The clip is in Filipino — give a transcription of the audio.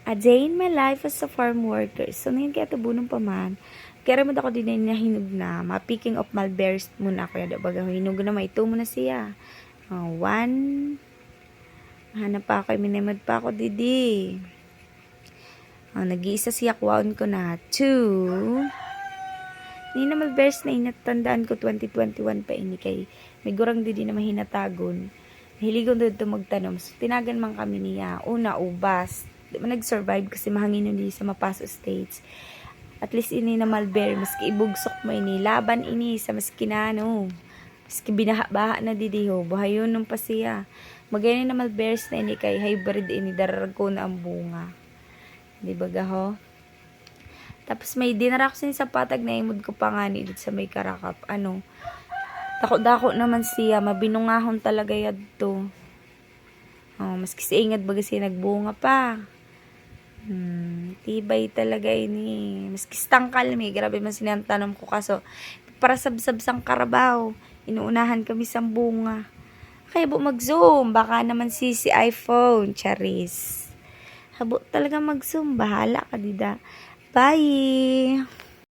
A day in my life as a farm worker. So, ngayon kaya tabunong pa man. Kaya ramad ako din na hinug na. Picking of mulberries muna ako. Yada baga hinug na may ito muna siya. One. Hanap pa ako. Minimad pa ako didi. Nag-iisa siya. Kwaon ko na. Two. Ni na mulberries na inatandaan ko 2021 pa ini kay may gurang didi na mahinatagon. Nahiligon doon ito magtanom. So, tinagan man kami niya. Una, ubas. Di man nag-survive kasi mahangin yun sa Mapaso States. At least ini na mulberry, maski ibugsok mo ini, laban ini sa maski na ano, maski binaha-baha na didiho, buhayon nung pa siya. Magayon na mulberries na ini kay hybrid ini, dararag ko na ang bunga. Di ba gaho? Tapos may dinara ko sa patag na imod ko pa nga ni dito sa may karakap. Ano, dako-dako naman siya, mabinungahon talaga yadto. Maski sa ingad baga siya nagbunga pa. Tibay talaga ini. Maski stangkal mi, grabe man sinantanom ko kaso para sabsab sang karabaw. Inuunahan kami sa bunga. Kaya bu mag-zoom, baka naman si iPhone, charis. Habo talaga mag-zoom, bahala ka dida. Bye!